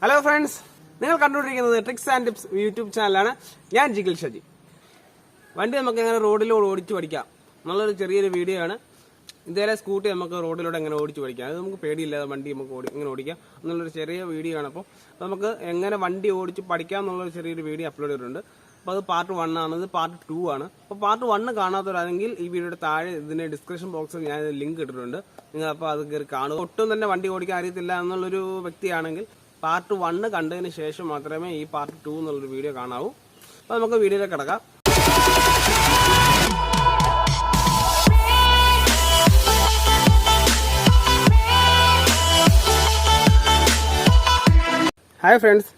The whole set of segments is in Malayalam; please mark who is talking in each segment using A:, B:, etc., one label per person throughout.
A: Hello friends, നിങ്ങൾ കണ്ടുകൊണ്ടിരിക്കുന്നത് ട്രിക്സ് ആൻഡ് ടിപ്സ് യൂട്യൂബ് ചാനലാണ്. ഞാൻ ജിക്കിൽ ഷജി. വണ്ടി നമുക്ക് എങ്ങനെ റോഡിലൂടെ ഓടിച്ചു പഠിക്കാം എന്നുള്ളൊരു ചെറിയൊരു വീഡിയോ ആണ്. ഇതേലെ സ്കൂട്ടി നമുക്ക് റോഡിലൂടെ എങ്ങനെ ഓടിച്ചു പഠിക്കാം, അത് നമുക്ക് പേടിയില്ലാതെ വണ്ടി നമുക്ക് ഇങ്ങനെ ഓടിക്കാം എന്നുള്ളൊരു ചെറിയ വീഡിയോ ആണ്. അപ്പോൾ നമുക്ക് എങ്ങനെ വണ്ടി ഓടിച്ച് പഠിക്കാം എന്നുള്ളൊരു ചെറിയൊരു വീഡിയോ അപ്ലോഡ് ചെയ്തിട്ടുണ്ട്. അപ്പോൾ അത് പാർട്ട് 1 ആണ്, ഇത് പാർട്ട് 2 ആണ്. അപ്പോൾ പാർട്ട് 1 കാണാത്തവരാണെങ്കിൽ ഈ വീഡിയോയുടെ താഴെ ഇതിന്റെ ഡിസ്ക്രിപ്ഷൻ ബോക്സിൽ ഞാൻ ലിങ്ക് ഇട്ടിട്ടുണ്ട്. നിങ്ങൾ അപ്പോൾ അത് കയറി കാണുക. ഒട്ടും തന്നെ വണ്ടി ഓടിക്കാൻ അറിയത്തില്ല എന്നുള്ളൊരു വ്യക്തിയാണെങ്കിൽ പാർട്ട് 1 കണ്ടതിന് ശേഷം മാത്രമേ ഈ പാർട്ട് 2 എന്നുള്ളൊരു വീഡിയോ കാണാവൂ. അപ്പോൾ നമുക്ക് വീഡിയോയിലേക്ക് കിടക്കാം. ഹായ് ഫ്രണ്ട്സ്,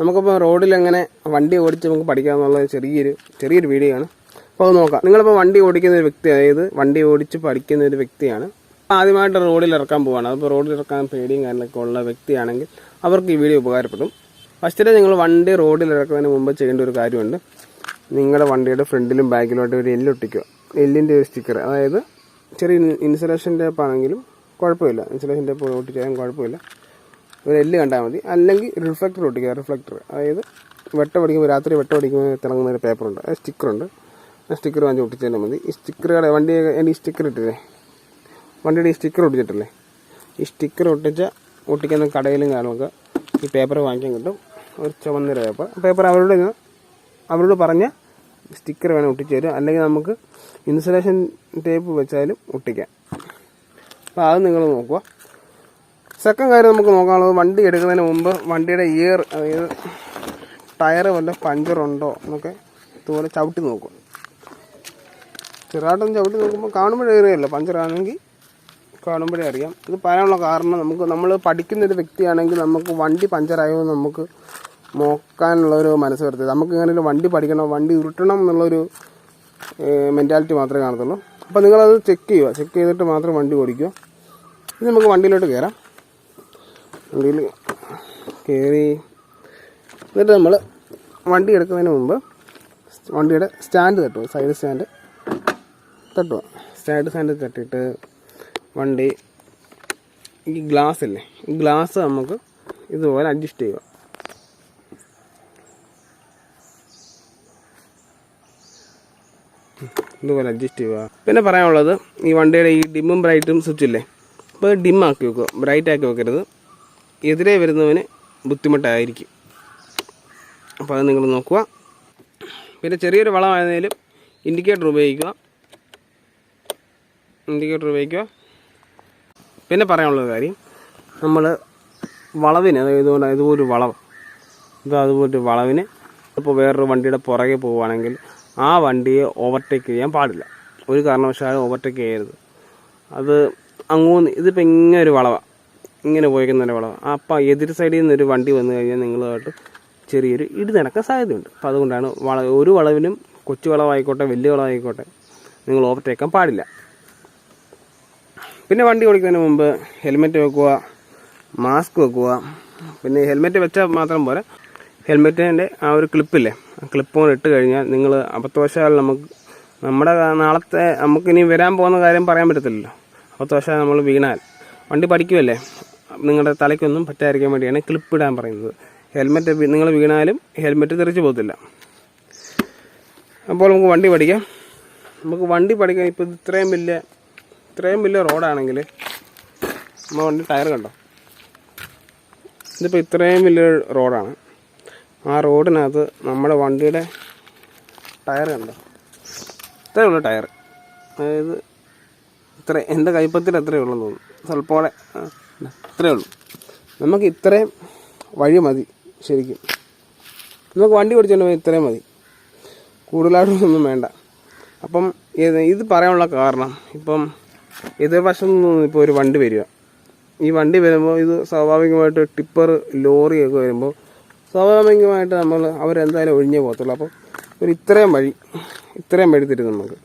A: നമുക്കിപ്പോൾ റോഡിൽ എങ്ങനെ വണ്ടി ഓടിച്ച് നമുക്ക് പഠിക്കാമെന്നുള്ള ചെറിയൊരു വീഡിയോ ആണ്. അപ്പോൾ അത് നോക്കാം. നിങ്ങളിപ്പോൾ വണ്ടി ഓടിക്കുന്ന ഒരു വ്യക്തി, അതായത് വണ്ടി ഓടിച്ച് പഠിക്കുന്ന ഒരു വ്യക്തിയാണ്, ആദ്യമായിട്ട് റോഡിൽ ഇറക്കാൻ പോവാണ്. അതിപ്പോൾ റോഡിൽ ഇറക്കാൻ പേടിയും കാര്യങ്ങളൊക്കെ ഉള്ള വ്യക്തിയാണെങ്കിൽ അവർക്ക് ഈ വീഡിയോ ഉപകാരപ്പെടും. ഫസ്റ്റിലെ നിങ്ങൾ വണ്ടി റോഡിൽ ഇറക്കുന്നതിന് മുമ്പ് ചെയ്യേണ്ട ഒരു കാര്യമുണ്ട്. നിങ്ങളുടെ വണ്ടിയുടെ ഫ്രണ്ടിലും ബാക്കിലോട്ട് ഒരു എല്ല് ഒട്ടിക്കുക. എല്ലിൻ്റെ ഒരു സ്റ്റിക്കർ, അതായത് ചെറിയ ഇൻസുലേഷൻ ടേപ്പ് ആണെങ്കിലും കുഴപ്പമില്ല, ഇൻസുലേഷൻ ടേപ്പ് ഒട്ടിച്ചാലും കുഴപ്പമില്ല. ഒരു എല്ല് കണ്ടാൽ മതി. അല്ലെങ്കിൽ റിഫ്ലക്ടർ ഒട്ടിക്കുക. റിഫ്ലക്ടർ അതായത് രാത്രി വെട്ടമടിക്കുമ്പോൾ തിളങ്ങുന്ന ഒരു പേപ്പറുണ്ട്, അത് സ്റ്റിക്കറുണ്ട്. ആ സ്റ്റിക്കർ വാങ്ങി ഒട്ടിച്ചാലും മതി. ഈ സ്റ്റിക്കറുകളെ ഈ സ്റ്റിക്കർ ഇട്ടില്ലേ, വണ്ടിയുടെ ഈ സ്റ്റിക്കർ ഒട്ടിച്ചിട്ടില്ലേ, ഈ സ്റ്റിക്കർ ഒട്ടിക്കുന്ന കടയിലും കാര്യങ്ങളൊക്കെ ഈ പേപ്പർ വാങ്ങിക്കാൻ കിട്ടും. ഒരു ചുവന്നര പേപ്പർ അവരോട് പറഞ്ഞ സ്റ്റിക്കർ വേണം ഒട്ടിച്ചു തരും. അല്ലെങ്കിൽ നമുക്ക് ഇൻസുലേഷൻ ടേപ്പ് വെച്ചാലും ഒട്ടിക്കാം. അപ്പോൾ അത് നിങ്ങൾ നോക്കുക. സെക്കൻഡ് കാര്യം നമുക്ക് നോക്കാനുള്ളത്, വണ്ടി എടുക്കുന്നതിന് മുമ്പ് വണ്ടിയുടെ ഇയർ, അതായത് ടയർ വല്ല പഞ്ചറുണ്ടോ എന്നൊക്കെ ഇതുപോലെ ചവിട്ടി നോക്കും. ചെറുതായിട്ടൊന്ന് ചവിട്ടി നോക്കുമ്പോൾ കാണുമ്പോഴേ അറിയാമല്ലോ, പഞ്ചറാണെങ്കിൽ കാണുമ്പോഴേ അറിയാം. ഇത് പറയാനുള്ള കാരണം, നമ്മൾ പഠിക്കുന്നൊരു വ്യക്തിയാണെങ്കിൽ നമുക്ക് വണ്ടി പഞ്ചറായോ നമുക്ക് നോക്കാനുള്ളൊരു മനസ്സ് വരുത്തത്. നമുക്ക് ഇങ്ങനെ വണ്ടി പഠിക്കണം, വണ്ടി ഉരുട്ടണം എന്നുള്ളൊരു മെൻറ്റാലിറ്റി മാത്രമേ കാണത്തുള്ളൂ. അപ്പോൾ നിങ്ങളത് ചെക്ക് ചെയ്തിട്ട് മാത്രം വണ്ടി ഓടിക്കുക. ഇനി നമുക്ക് വണ്ടിയിലോട്ട് കയറാം. വണ്ടിയിൽ കയറി എന്നിട്ട് നമ്മൾ വണ്ടി എടുക്കുന്നതിന് മുമ്പ് വണ്ടിയുടെ സ്റ്റാൻഡ് തട്ടുക, സൈഡ് സ്റ്റാൻഡ് തട്ടുക. സ്റ്റാൻഡ് തട്ടിയിട്ട് വണ്ടി ഈ ഗ്ലാസ് ഇല്ലേ, ഈ ഗ്ലാസ് നമുക്ക് ഇതുപോലെ അഡ്ജസ്റ്റ് ചെയ്യുക. ഇതുപോലെ അഡ്ജസ്റ്റ് ചെയ്യുക. പിന്നെ പറയാനുള്ളത്, ഈ വണ്ടിയുടെ ഈ ഡിമ്മും ബ്രൈറ്റും സ്വിച്ച് ഇല്ലേ, അപ്പോൾ ഡിം ആക്കി വെക്കുക, ബ്രൈറ്റ് ആക്കി വെക്കരുത്. എതിരെ വരുന്നവന് ബുദ്ധിമുട്ടായിരിക്കും. അപ്പോൾ അത് നിങ്ങൾ നോക്കുക. പിന്നെ ചെറിയൊരു വളമായിരുന്നാലും ഇൻഡിക്കേറ്റർ ഉപയോഗിക്കുക. പിന്നെ പറയാനുള്ള കാര്യം, നമ്മൾ വളവിന്, അതായത് ഇതുപോലൊരു വളവ്, അതുപോലൊരു വളവിന് ഇപ്പോൾ വേറൊരു വണ്ടിയുടെ പുറകെ പോവുകയാണെങ്കിൽ ആ വണ്ടിയെ ഓവർടേക്ക് ചെയ്യാൻ പാടില്ല. ഒരു കാരണവശാലും ഓവർടേക്ക് ചെയ്യരുത്. അത് ഇതിപ്പോൾ ഇങ്ങനെ ഒരു വളവാണ്, ഇങ്ങനെ പോയിക്കുന്നൊരു വളവ്. അപ്പോൾ എതിർ സൈഡിൽ നിന്നൊരു വണ്ടി വന്നു കഴിഞ്ഞാൽ നിങ്ങളുമായിട്ട് ചെറിയൊരു ഇടി നടക്കാൻ സാധ്യതയുണ്ട്. അപ്പോൾ അതുകൊണ്ടാണ് ഒരു വളവിനും, കൊച്ചു വളവായിക്കോട്ടെ വലിയ വളവായിക്കോട്ടെ, നിങ്ങൾ ഓവർടേക്കാൻ പാടില്ല. പിന്നെ വണ്ടി ഓടിക്കുന്നതിന് മുമ്പ് ഹെൽമെറ്റ് വെക്കുക, മാസ്ക് വെക്കുക. പിന്നെ ഹെൽമെറ്റ് വെച്ചാൽ മാത്രം പോരാ, ഹെൽമെറ്റിൻ്റെ ആ ഒരു ക്ലിപ്പില്ലേ, ആ ക്ലിപ്പ് കൊണ്ട് ഇട്ട് കഴിഞ്ഞാൽ നിങ്ങൾ അബദ്ധവശാൽ നമ്മുടെ നാളത്തെ നമുക്കിനി വരാൻ പോകുന്ന കാര്യം പറയാൻ പറ്റത്തില്ലല്ലോ. അബദ്ധവശാൽ നമ്മൾ വീണാൽ, വണ്ടി പഠിക്കുമല്ലേ, നിങ്ങളുടെ തലയ്ക്കൊന്നും പറ്റാതിരിക്കാൻ വേണ്ടിയാണ് ക്ലിപ്പ് ഇടാൻ പറയുന്നത്. ഹെൽമെറ്റ് നിങ്ങൾ വീണാലും ഹെൽമെറ്റ് തെറിച്ച് പോകത്തില്ല. അപ്പോൾ നമുക്ക് വണ്ടി പഠിക്കാൻ ഇപ്പോൾ ഇത്രയും വലിയ റോഡാണെങ്കിൽ നമ്മൾ വണ്ടി ടയർ കണ്ടോ, ഇതിപ്പോൾ ഇത്രയും വലിയ റോഡാണ്. ആ റോഡിനകത്ത് നമ്മുടെ വണ്ടിയുടെ ടയർ കണ്ടോ, ഇത്രയേ ഉള്ളൂ ടയർ. അതായത് എൻ്റെ കൈപ്പത്തിൽ എത്രയേ ഉള്ളൂ തോന്നുന്നു, സ്വല്പോടെ ഇത്രയേ ഉള്ളൂ. നമുക്ക് ഇത്രയും വഴി മതി. ശരിക്കും നമുക്ക് വണ്ടി ഓടിച്ചുകൊണ്ട് പോയി ഇത്രയും മതി, കൂടുതലായിട്ടൊന്നും വേണ്ട. അപ്പം ഇത് പറയാനുള്ള കാരണം, ഇപ്പം എതിർവശം നിന്നും ഇപ്പോൾ ഒരു വണ്ടി വരിക, ഈ വണ്ടി വരുമ്പോൾ ഇത് സ്വാഭാവികമായിട്ട് ടിപ്പർ, ലോറിയൊക്കെ വരുമ്പോൾ സ്വാഭാവികമായിട്ട് അവരെന്തായാലും ഒഴിഞ്ഞേ പോകത്തുള്ളൂ. അപ്പോൾ ഇത്രയും വഴി തരും നമുക്ക്.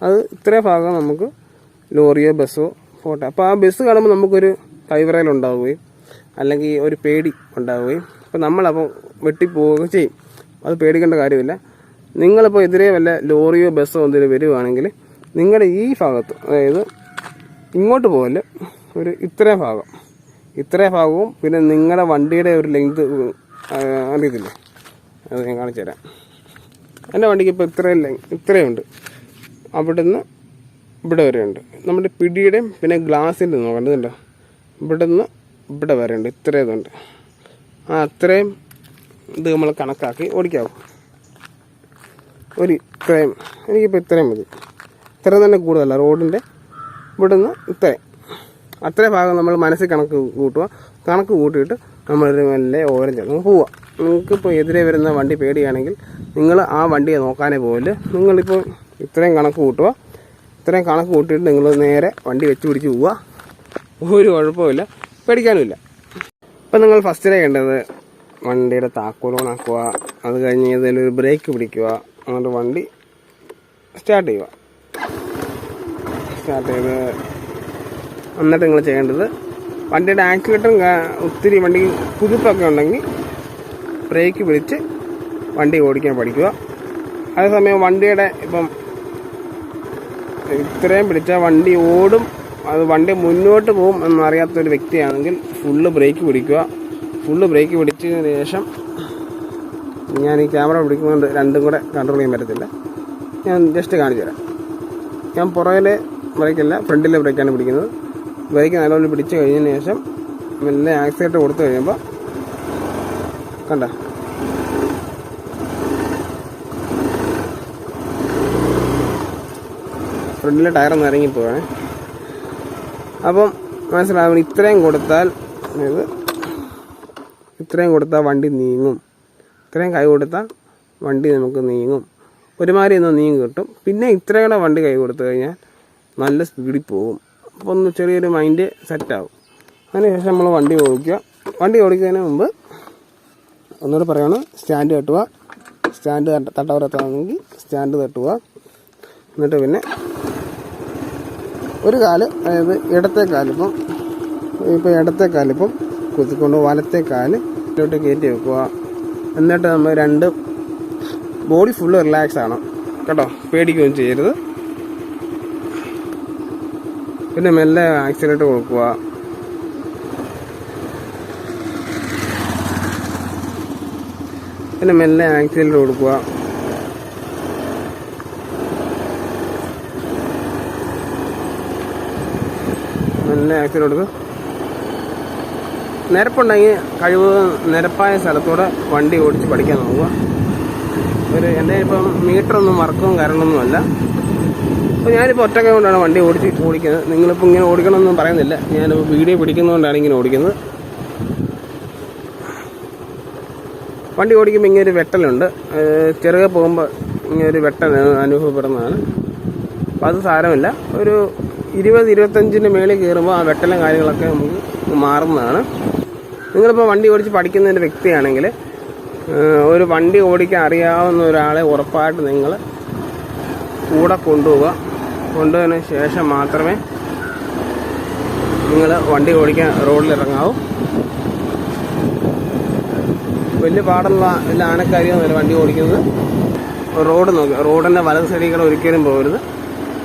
A: അത് ഇത്രയും ഭാഗം നമുക്ക് ലോറിയോ ബസ്സോ പോട്ടെ. അപ്പോൾ ആ ബസ് കാണുമ്പോൾ നമുക്കൊരു കൈവിറയലുണ്ടാവുകയും അല്ലെങ്കിൽ ഒരു പേടി ഉണ്ടാവുകയും, അപ്പോൾ നമ്മളപ്പോൾ വെട്ടിപ്പോവുകയും ചെയ്യും. അത് പേടിക്കേണ്ട കാര്യമില്ല. നിങ്ങളിപ്പോൾ എതിരെ വല്ല ലോറിയോ ബസ്സോ എന്തെങ്കിലും വരികയാണെങ്കിൽ നിങ്ങളുടെ ഈ ഭാഗത്ത്, അതായത് ഇങ്ങോട്ട് പോകല്, ഒരു ഇത്രയും ഭാഗം ഇത്രയും ഭാഗവും പിന്നെ നിങ്ങളുടെ വണ്ടിയുടെ ഒരു ലെങ്ത് അറിയത്തില്ലേ, അത് ഞാൻ കാണിച്ചു തരാം. എൻ്റെ വണ്ടിക്ക് ഇപ്പോൾ ഇത്രയുണ്ട്, അവിടുന്ന് ഇവിടെ വരെ ഉണ്ട്. നമ്മുടെ പിടിയുടെയും പിന്നെ ഗ്ലാസിൻ്റെ നോക്കേണ്ടതുണ്ടോ, ഇവിടുന്ന് ഇവിടെ വരെ ഉണ്ട്, ഇത്രയുണ്ട്. അത്രയും ഇത് നമ്മൾ കണക്കാക്കി ഓടിക്കാവും. ഇത്രയും എനിക്കിപ്പോൾ ഇത്രയും മതി. ഇത്രയും തന്നെ കൂടുതലല്ല, റോഡിൻ്റെ ഇവിടുന്ന് അത്രയും ഭാഗം നമ്മൾ മനസ്സിൽ കണക്ക് കൂട്ടിയിട്ട് നമ്മളൊരു മെല്ലെ ഓരം ചേർന്ന് പോവുക. നിങ്ങൾക്കിപ്പോൾ എതിരെ വരുന്ന വണ്ടി പേടിയാണെങ്കിൽ നിങ്ങൾ ആ വണ്ടിയെ നോക്കാനേ പോകില്ല. നിങ്ങളിപ്പോൾ ഇത്രയും കണക്ക് കൂട്ടിയിട്ട് നിങ്ങൾ നേരെ വണ്ടി വെച്ച് പിടിച്ച് പോവുക. ഒരു കുഴപ്പമില്ല, പേടിക്കാനുമില്ല. ഇപ്പം നിങ്ങൾ ഫസ്റ്റ് ചെയ്യേണ്ടത് വണ്ടിയുടെ താക്കോൽ ഓണാക്കുക. അത് കഴിഞ്ഞ് ഏതെങ്കിലും ഒരു ബ്രേക്ക് പിടിക്കുക. എന്നിട്ട് വണ്ടി സ്റ്റാർട്ട് ചെയ്യുക. സ്റ്റാർട്ട് ചെയ്ത് എന്നിട്ട് നിങ്ങൾ ചെയ്യേണ്ടത് വണ്ടിയുടെ ആക്സിലേറ്ററും ഒത്തിരി വണ്ടി കുതിപ്പൊക്കെ ഉണ്ടെങ്കിൽ ബ്രേക്ക് പിടിച്ച് വണ്ടി ഓടിക്കാൻ പഠിക്കുക. അതേസമയം വണ്ടിയുടെ ഇപ്പം ഇത്രയും പിടിച്ചാൽ വണ്ടി ഓടും, അത് വണ്ടി മുന്നോട്ട് പോകും എന്നറിയാത്തൊരു വ്യക്തിയാണെങ്കിൽ ഫുള്ള് ബ്രേക്ക് പിടിക്കുക. ഫുള്ള് ബ്രേക്ക് പിടിച്ചതിന് ശേഷം, ഞാൻ ഈ ക്യാമറ പിടിക്കുന്നുണ്ട് രണ്ടും കൂടെ കൺട്രോൾ ചെയ്യാൻ പറ്റത്തില്ല, ഞാൻ ജസ്റ്റ് കാണിച്ചു തരാം. ഞാൻ പുറകിലെ ബ്രേക്കല്ല, ഫ്രണ്ടിലെ ബ്രേക്കാണ് പിടിക്കുന്നത്. ബ്രേക്ക് നല്ലപോലെ പിടിച്ച് കഴിഞ്ഞതിന് ശേഷം മെല്ലെ ആക്സിലേറ്റർ കൊടുത്തു കഴിയുമ്പോൾ കണ്ട ഫ്രണ്ടിലെ ടയറൊന്ന് ഇറങ്ങിപ്പോവാണ്. അപ്പം മനസ്സിലാവും, ഇത്രയും കൊടുത്താൽ വണ്ടി നീങ്ങും. ഇത്രയും കൈ കൊടുത്താൽ വണ്ടി നമുക്ക് നീങ്ങും, ഒരുമാതിരി ഒന്ന് നീങ്ങി കിട്ടും. പിന്നെ ഇത്രയും കൂടെ വണ്ടി കൈ കൊടുത്തു കഴിഞ്ഞാൽ നല്ല സ്പീഡിൽ പോകും. അപ്പോൾ ഒന്ന് ചെറിയൊരു മൈൻഡ് സെറ്റാവും. അതിനുശേഷം നമ്മൾ വണ്ടി ഓടിക്കുക. വണ്ടി ഓടിക്കുന്നതിന് മുമ്പ് ഒന്നുകൂടെ പറയുകയാണ്, സ്റ്റാൻഡ് തട്ടുക. സ്റ്റാൻഡ് തട്ടവരത്താണെങ്കിൽ സ്റ്റാൻഡ് തട്ടുക. എന്നിട്ട് പിന്നെ ഒരു കാല്, അതായത് ഇടത്തെ കാലിപ്പം കുത്തിക്കൊണ്ട് വലത്തെ കാല് ഇതിലോട്ട് കയറ്റി വെക്കുക. എന്നിട്ട് നമ്മൾ ബോഡി ഫുള്ള് റിലാക്സ് ആണ് കേട്ടോ, പേടിക്കുകയും ചെയ്യരുത്. പിന്നെ മെല്ലെ ആക്സിലേറ്റർ കൊടുക്കുക. മെല്ലെ ആക്സിലേറ്റർ കൊടുക്കുക. നിരപ്പുണ്ടെങ്കിൽ നിരപ്പായ സ്ഥലത്തൂടെ വണ്ടി ഓടിച്ച് പഠിക്കാൻ നോക്കുക. എൻ്റെ ഇപ്പം മീറ്ററൊന്നും വർക്കും കാരണമൊന്നുമല്ല. അപ്പോൾ ഞാനിപ്പോൾ ഒറ്റ കൊണ്ടാണ് വണ്ടി ഓടിക്കുന്നത്. നിങ്ങളിപ്പോൾ ഇങ്ങനെ ഓടിക്കണമെന്നൊന്നും പറയുന്നില്ല, ഞാനിപ്പോൾ വീഡിയോ പിടിക്കുന്നതുകൊണ്ടാണ് ഇങ്ങനെ ഓടിക്കുന്നത്. വണ്ടി ഓടിക്കുമ്പോൾ ഇങ്ങനെ ഒരു വെട്ടലുണ്ട്, ചെറുകെ പോകുമ്പോൾ ഇങ്ങനെ ഒരു വെട്ടൽ അനുഭവപ്പെടുന്നതാണ്. അപ്പോൾ അത് സാരമില്ല, ഒരു 20-25 മേളിൽ കയറുമ്പോൾ ആ വെട്ടലും കാര്യങ്ങളൊക്കെ നമുക്ക് മാറുന്നതാണ്. നിങ്ങളിപ്പോൾ വണ്ടി ഓടിച്ച് പഠിക്കുന്നതിൻ്റെ വ്യക്തിയാണെങ്കിൽ ഒരു വണ്ടി ഓടിക്കാൻ അറിയാവുന്ന ഒരാളെ ഉറപ്പായിട്ട് നിങ്ങൾ കൂടെ കൊണ്ടുപോയതിന് ശേഷം മാത്രമേ നിങ്ങൾ വണ്ടി ഓടിക്കാൻ റോഡിലിറങ്ങാവൂ. വലിയ പാടുള്ള വലിയ ആനക്കാരിയൊന്നുമല്ല വണ്ടി ഓടിക്കുന്നത്. റോഡ് നോക്കുക, റോഡിൻ്റെ വലത് സൈഡിൽ കൂടെ ഒരിക്കലും പോകരുത്,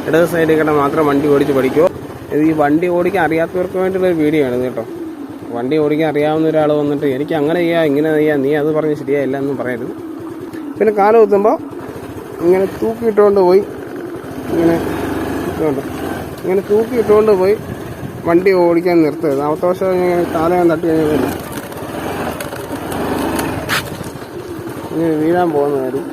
A: ഇടത് സൈഡിൽ കൂടെ മാത്രം വണ്ടി ഓടിച്ച് പഠിക്കുമോ. ഇത് ഈ വണ്ടി ഓടിക്കാൻ അറിയാത്തവർക്ക് വേണ്ടിയുള്ളൊരു വീഡിയോ ആണ് കേട്ടോ. വണ്ടി ഓടിക്കാൻ അറിയാവുന്ന ഒരാൾ വന്നിട്ട് എനിക്ക് അങ്ങനെ ചെയ്യാം ഇങ്ങനെ ചെയ്യാം നീ അത് പറഞ്ഞ് ശരിയായില്ല എന്നും പറയരുത്. പിന്നെ കാലം കുത്തുമ്പോൾ ഇങ്ങനെ തൂക്കിയിട്ടുകൊണ്ട് പോയി ഇങ്ങനെ തൂക്കിയിട്ടുകൊണ്ട് പോയി വണ്ടി ഓടിക്കാൻ നിർത്തരുത്. അവത്തോഷം ഇങ്ങനെ കാലം തട്ടി കഴിഞ്ഞാൽ ഇങ്ങനെ വീഴാൻ പോകുന്ന കാര്യം.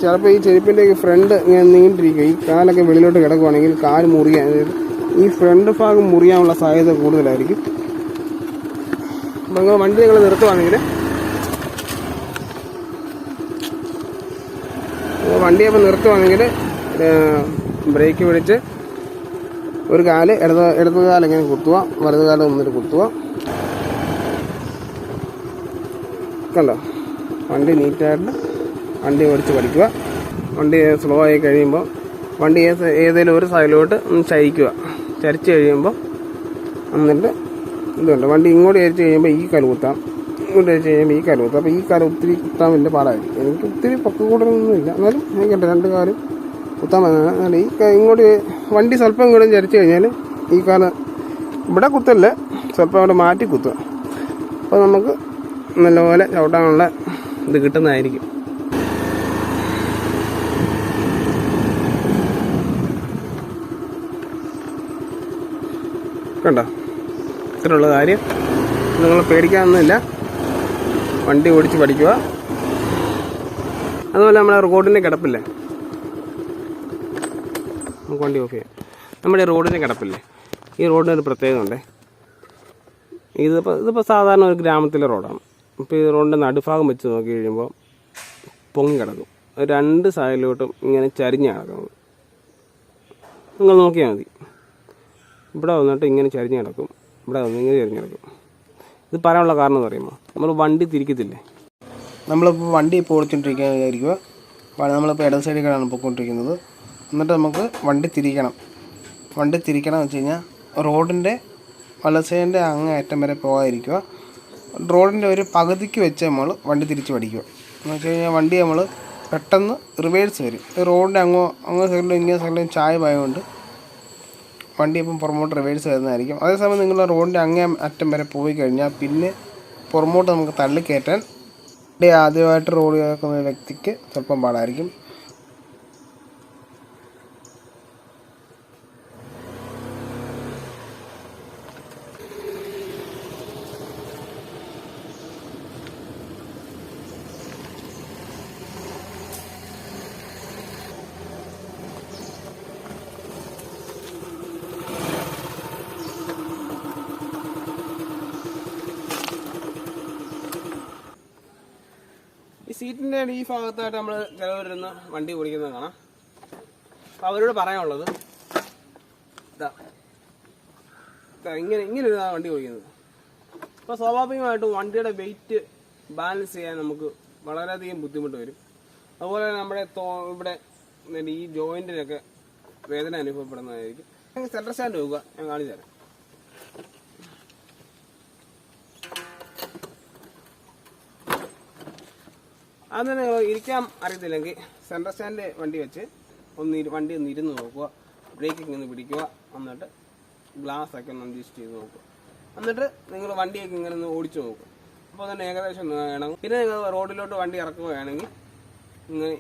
A: ചിലപ്പോൾ ഈ ചെരുപ്പിൻ്റെ ഫ്രണ്ട് ഇങ്ങനെ നീണ്ടിരിക്കുക, ഈ കാലൊക്കെ വെളിയിലോട്ട് കിടക്കുവാണെങ്കിൽ കാല് മുറിയാൻ, ഈ ഫ്രണ്ട് ഭാഗം മുറിയാനുള്ള സാധ്യത കൂടുതലായിരിക്കും. അപ്പോൾ വണ്ടി നിങ്ങൾ നിർത്തുവാണെങ്കിൽ ബ്രേക്ക് പിടിച്ച് ഒരു കാല് ഇടത് കാലം ഇങ്ങനെ കുത്തുക, വലത് കാലം ഒന്നിട്ട് കുത്തുക. കണ്ടോ, വണ്ടി നീറ്റായിട്ട് വണ്ടി ഓടിച്ച് പഠിക്കുക. വണ്ടി സ്ലോ ആയി കഴിയുമ്പോൾ വണ്ടി ഏതെങ്കിലും ഒരു സൈഡിലോട്ട് ഒന്ന് ചരിച്ച് കഴിയുമ്പോൾ എന്നിട്ട് ഇതുണ്ട് വണ്ടി ഇങ്ങോട്ട് ചരിച്ച് കഴിയുമ്പോൾ ഈ കാല് കുത്താം, ഇങ്ങോട്ട് ചരിച്ച് കഴിയുമ്പോൾ ഈ കാല് കുത്താം. അപ്പോൾ ഈ കാലം ഒത്തിരി കുത്താൻ വലിയ പാടായിരിക്കും. എനിക്ക് ഒത്തിരി കൂടുതലൊന്നുമില്ല, എന്നാലും എനിക്കുണ്ട് 2 കാലും കുത്താൻ പറ്റുന്നതാണ്. ഈ ഇങ്ങോട്ട് വണ്ടി സ്വല്പം ഇങ്ങോട്ടും ചരിച്ച് കഴിഞ്ഞാൽ ഈ കാലം ഇവിടെ കുത്തല്ലേ, സ്വല്പം അവിടെ മാറ്റി കുത്തുക. അപ്പോൾ നമുക്ക് നല്ലപോലെ ചവിട്ടാനുള്ള ഇത് കിട്ടുന്നതായിരിക്കും. കണ്ടോ, ഇത്രയുള്ള കാര്യം. നിങ്ങൾ പേടിക്കാനൊന്നുമില്ല, വണ്ടി ഓടിച്ച് പഠിക്കുക. അതുപോലെ നമ്മളെ റോഡിൻ്റെ കിടപ്പില്ലേ, നമുക്ക് വണ്ടി ഓഫ് ചെയ്യാം. നമ്മുടെ റോഡിൻ്റെ കിടപ്പില്ലേ, ഈ റോഡിന് ഒരു പ്രത്യേകത ഉണ്ടേ. ഇതിപ്പോൾ സാധാരണ ഒരു ഗ്രാമത്തിലെ റോഡാണ്. ഇപ്പോൾ ഈ റോഡിൻ്റെ നടുഭാഗം വെച്ച് നോക്കി കഴിയുമ്പോൾ പൊങ്ങി കിടക്കും. രണ്ട് സൈഡിലോട്ടും ഇങ്ങനെ ചരിഞ്ഞ് കിടക്കുന്നത് നിങ്ങൾ നോക്കിയാൽ മതി. ഇവിടെ വന്നിട്ട് ഇങ്ങനെ ചരിഞ്ഞ് കിടക്കും, ഇവിടെ വന്ന് ഇങ്ങനെ ചരിഞ്ഞ് കിടക്കും. ഇത് പറയാനുള്ള കാരണം എന്ന് പറയുമ്പോൾ നമ്മൾ വണ്ടി തിരിക്കത്തില്ലേ. നമ്മളിപ്പോൾ വണ്ടി ഇപ്പോൾ ഓടിച്ചുകൊണ്ടിരിക്കുക, നമ്മളിപ്പോൾ ഇടത് സൈഡിലാണ് പോയിക്കൊണ്ടിരിക്കുന്നത്. എന്നിട്ട് നമുക്ക് വണ്ടി തിരിക്കണം എന്ന് വെച്ച് കഴിഞ്ഞാൽ റോഡിൻ്റെ വലത് സൈഡിൻ്റെ അങ്ങേ അറ്റം വരെ പോകാതിരിക്കുക. റോഡിൻ്റെ ഒരു പകുതിക്ക് വെച്ച് നമ്മൾ വണ്ടി തിരിച്ച് പഠിക്കുക. എന്ന് വെച്ച് കഴിഞ്ഞാൽ വണ്ടി നമ്മൾ പെട്ടെന്ന് റിവേഴ്സ് വരും. റോഡിൻ്റെ അങ്ങോ സൈഡിലും ഇങ്ങനെ സൈഡിലും ചായമായതുകൊണ്ട് വണ്ടി ഇപ്പം പുറമോട്ട് റിവേഴ്സ് വരുന്നതായിരിക്കും. അതേസമയം നിങ്ങൾ റോഡിൻ്റെ അങ്ങേ അറ്റം വരെ പോയി കഴിഞ്ഞാൽ പിന്നെ പുറമോട്ട് നമുക്ക് തള്ളിക്കയറ്റാൻ വണ്ടി ആദ്യമായിട്ട് റോഡ് കേൾക്കുന്ന വ്യക്തിക്ക് സ്വല്പം പാടായിരിക്കും. ഈ സീറ്റിൻ്റെ ഈ ഭാഗത്തായിട്ട് നമ്മൾ ചിലവരിരുന്ന് വണ്ടി ഓടിക്കുന്നത് കാണാം. അപ്പോൾ അവരോട് പറയാനുള്ളത് ഇങ്ങനെ ഇരുന്നാണ് വണ്ടി ഓടിക്കുന്നത്. അപ്പോൾ സ്വാഭാവികമായിട്ടും വണ്ടിയുടെ വെയിറ്റ് ബാലൻസ് ചെയ്യാൻ നമുക്ക് വളരെയധികം ബുദ്ധിമുട്ട് വരും. അതുപോലെ നമ്മുടെ ഇവിടെ ഈ ജോയിൻറ്റിനൊക്കെ വേദന അനുഭവപ്പെടുന്നതായിരിക്കും. സെൻട്രൽ സ്റ്റാൻഡ് നോക്കുക, ഞാൻ കാണിച്ചു തരാം. അന്ന് ഇരിക്കാൻ അറിയത്തില്ലെങ്കിൽ സെൻട്രൽ സ്റ്റാൻഡ് വണ്ടി വെച്ച് വണ്ടി ഒന്ന് ഇരുന്ന് നോക്കുക, ബ്രേക്കൊക്കെ ഒന്ന് പിടിക്കുക, എന്നിട്ട് ഗ്ലാസ്സൊക്കെ ഒന്ന് അഡ്ജസ്റ്റ് ചെയ്ത് നോക്കുക. എന്നിട്ട് നിങ്ങൾ വണ്ടിയൊക്കെ ഇങ്ങനെ ഒന്ന് ഓടിച്ചു നോക്കുക. അപ്പോൾ തന്നെ ഏകദേശം വേണം. പിന്നെ നിങ്ങൾ റോഡിലോട്ട് വണ്ടി ഇറക്കുകയാണെങ്കിൽ ഇങ്ങനെ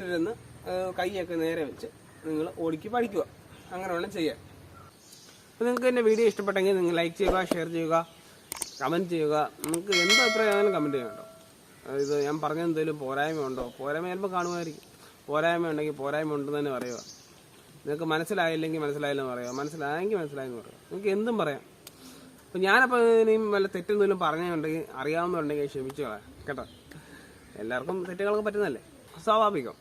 A: ഇരുന്ന് കൈയൊക്കെ നേരെ വെച്ച് നിങ്ങൾ ഓടിക്ക് പഠിക്കുക. അങ്ങനെ വേണം ചെയ്യാൻ. അപ്പോൾ നിങ്ങൾക്ക് എൻ്റെ വീഡിയോ ഇഷ്ടപ്പെട്ടെങ്കിൽ നിങ്ങൾ ലൈക്ക് ചെയ്യുക, ഷെയർ ചെയ്യുക, കമൻറ്റ് ചെയ്യുക. നിങ്ങൾക്ക് എന്ത് അഭിപ്രായം കമൻറ്റ് ചെയ്യണം കേട്ടോ. ഇത് ഞാൻ പറഞ്ഞ എന്തെങ്കിലും പോരായ്മ ഉണ്ടോ? പോരായ്മ ചിലപ്പോൾ കാണുമായിരിക്കും. പോരായ്മ ഉണ്ടെങ്കിൽ പോരായ്മ ഉണ്ടെന്ന് തന്നെ പറയുക. നിങ്ങൾക്ക് മനസ്സിലായില്ലെങ്കിൽ മനസ്സിലായില്ലെന്ന് പറയുക, മനസ്സിലായെങ്കിൽ മനസ്സിലായെന്ന് പറയുക. നിങ്ങൾക്ക് എന്തും പറയാം. അപ്പോൾ ഞാനപ്പോൾ ഇനിയും വല്ല തെറ്റെന്തെങ്കിലും പറഞ്ഞുണ്ടെങ്കിൽ അറിയാവുന്നുണ്ടെങ്കിൽ ക്ഷമിച്ചോളാം കേട്ടോ. എല്ലാവർക്കും തെറ്റുകളൊക്കെ പറ്റുന്നതല്ലേ, സ്വാഭാവികം.